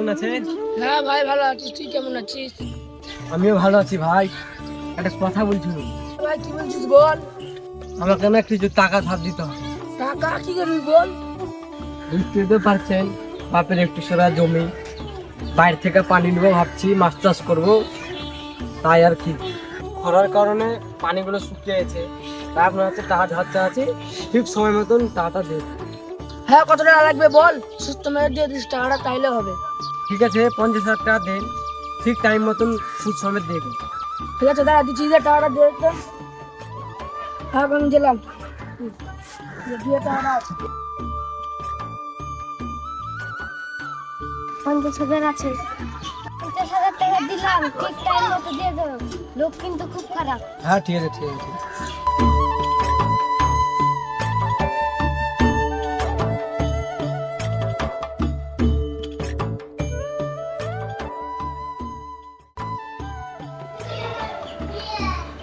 কেমন আছেন? হ্যাঁ ভাই ভালো আছিস, তুই কেমন আছিস? আমিও ভালো আছি ভাই। একটা কথা বলছিল, ভাই কি বলছিস বল। আমাকে না কিছু টাকা ধার দিতে হবে। টাকা কি করবি বল। বুঝতেই তো পারছেন, বাপের একটু সেরা জমি, বাইরে থেকে পানি নেবো ভাবছি, মাছ চাষ করবো। তাই আর কি, খরার কারণে পানিগুলো শুকিয়ে গেছে। তাই আপনার হচ্ছে টাকা ধার চাচ্ছি, ঠিক সময় মতন টাকাটা দেব। হ্যাঁ কত টাকা লাগবে বল, সুস্থ মেরে দিয়ে দিস টাকাটা, তাইলে হবে। ঠিক আছে, 50,000 টাকা দেন, ঠিক টাইম মতন সুদ সমেত দিয়ে দেন। ঠিক আছে দাঁড়া দিচ্ছি, যে টাকাটা দিয়ে দে। হ্যাঁ আমি দিলাম। দিয়ে টাকাটা। 50,000 আছে। 50,000 টাকা দিলাম, ঠিক টাইম মতো দিয়ে দেবো। লোক কিন্তু খুব খারাপ। হ্যাঁ ঠিক আছে ঠিক আছে।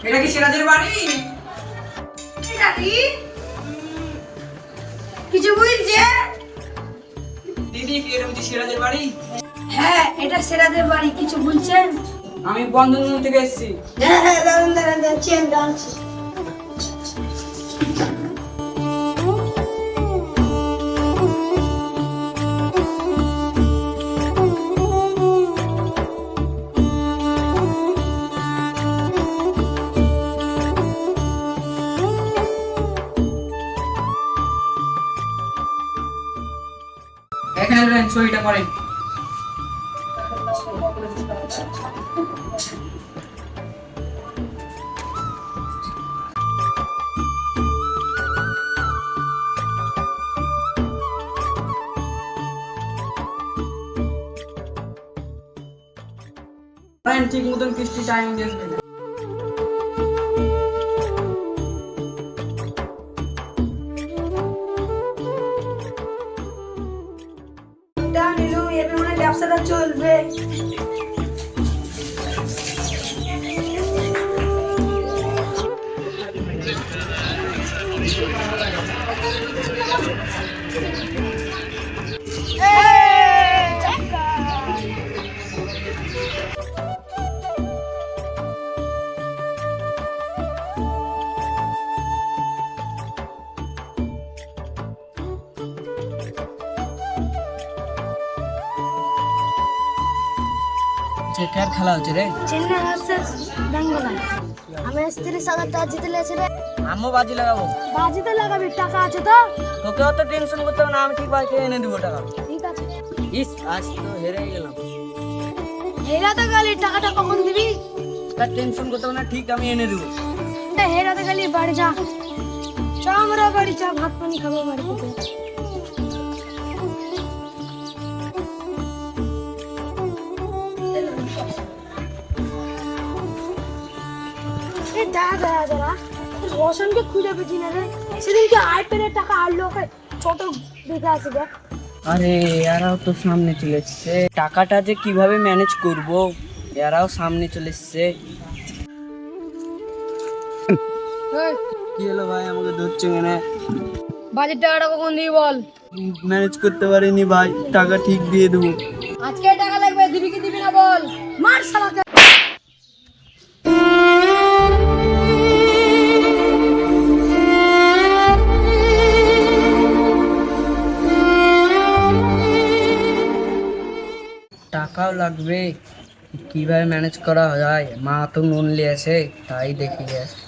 এটা কি সিরাজের বাড়ি? কিছু বুঝছে? দিদি কি এটা বুঝি সিরাজের বাড়ি? হ্যাঁ এটা সেরাদের বাড়ি, কিছু বলছেন? আমি বন্ধন থেকে এসেছি। হ্যাঁ হ্যাঁ দাঁড়ান দাঁড়ান যাচ্ছি, আমি জানছি। এখানে রয়েন, সইটা করেন। ঠিক মতন কিস্তি টাইম দিয়েছেন। ব্যবসাটা চলবে। কার খেলা হচ্ছে রে? চেন্নাই ভার্সেস বেঙ্গল। আমি 30,000 টাকা জিতে লেছি রে। আমিও বাজি লাগাবো। বাজিতে লাগাবি, টাকা আছে তো? তোকে অত টেনশন করতে হবে না, আমি ঠিক বাকি এনে দিব টাকা। ঠিক আছে। ইস আজ তো হেরে গেলাম। হেরাতে গেলি, টাকাটা কখন দিবি? তার টেনশন করতে হবে না, ঠিক আমি এনে দেবো। হেরাতে গেলি, বাড়ি যা। চ আমরা বাড়ি, চা ভাত পানি খাবো বাড়িতে। দাঁড়া রোশনকে খুঁজে পেয়েছি না রে। সেদিনকে আইপ্যাডের টাকা আনলো, ওকে ছোট দেখে আছে দেখ। আরে এরাও তো সামনে চলে এসছে, টাকাটা যে কিভাবে ম্যানেজ করব, এরাও সামনে চলে এসছে। কি হলো ভাই, আমাকে ধরছে কেন? বাজেট টাকাটা কখন দিবি বল। ম্যানেজ করতে পারিনি ভাই, টাকা ঠিক দিয়ে দেবো। আজকে টাকা লাগবে, দিবি কি দিবি না বল। মার শালাকে। টাকাও লাগবে, কিভাবে ম্যানেজ করা যায়? মা তো নুন নিয়েছে, তাই দেখি গেছে।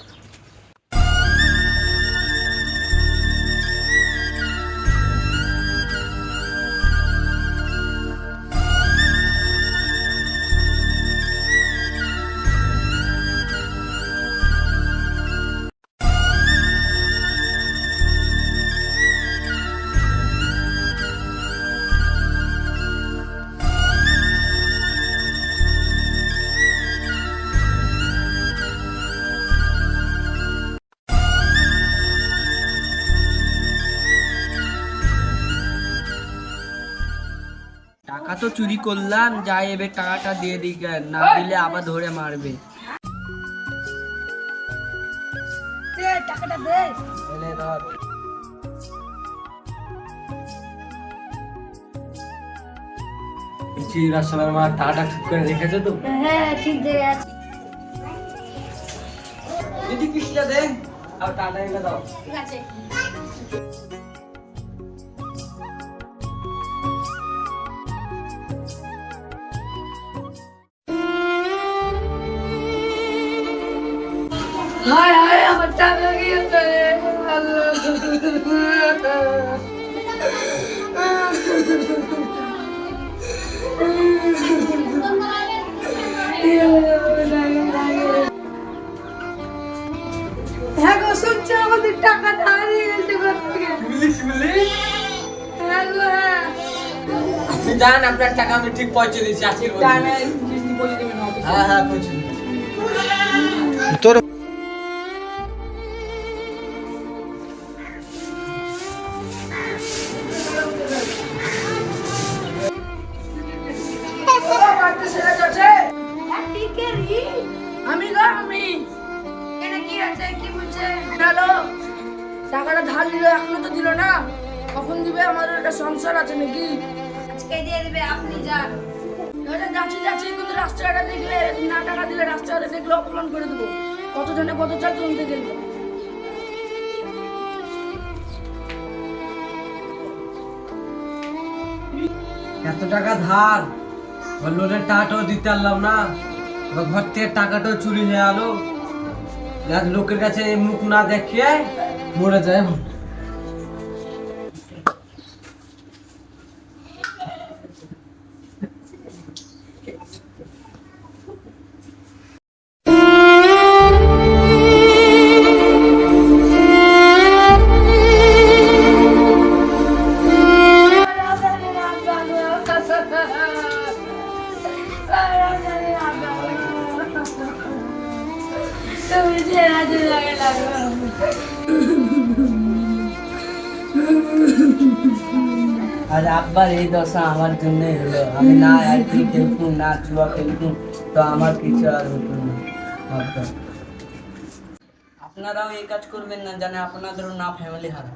টাকা তো চুরি করলাম, যাই এবার টাকাটা দিয়ে দিই, না দিলে আবার ধরে মারবে। দে টাকাটা দে। এলে ধর। বলছি রাসেলের মা টাকাটা ঠিক করে রেখেছে তো? হ্যাঁ ঠিক জায়গায় আছে। দিদি কিসটা দেন আর টাকা এনে দাও। ঠিক আছে। হায় হায় আমার টাকা গিয়েছে রে, আল্লাহ। হ্যাঁ গো শুনছো আমাদের টাকাটা হারিয়ে গেছে ঘর থেকে। হ্যাঁ গো হ্যাঁ। আপনি যান, আপনার টাকা আমি ঠিক পৌঁছে দিচ্ছি। আশীর্বাদ হ্যাঁ হ্যাঁ পৌঁছে দিচ্ছি। বাড়িতে ছেলে যাচ্ছে। হ্যাঁ ঠিক আছে। আমি গো আমি। এটা কি আছে কি বলছে? হ্যালো, টাকাটা ধার নিল এখনো তো দিল না, কখন দিবে? আমাদের একটা সংসার আছে নাকি? আজকে দিয়ে দেবে, আপনি যান। ওটা যাচ্ছি যাচ্ছি, কিন্তু রাস্তাটা দেখলে না, টাকা দিলে রাস্তাটা দেখলে অপমান করে দেবো। কত জনে কত চাল তুলতে গেল। এত টাকা ধার, লোনের টাকাটাও দিতে পারলাম না, এবার ঘর থেকে টাকাটাও চুরি হয়ে গেলো। আজ লোকের কাছে মুখ না দেখিয়ে মরে যায়। তুমি যে রাজু লাগে লাগবে। আর আব্বার এই দশা আমার জন্যই হলো। আমি না আইপি খেলতুম, না জুয়া খেলতুম, তো আমার কিছু আর হতো না। আব্বা, আপনারাও এই কাজ করবেন না, জানে আপনাদেরও না ফ্যামিলি হারা।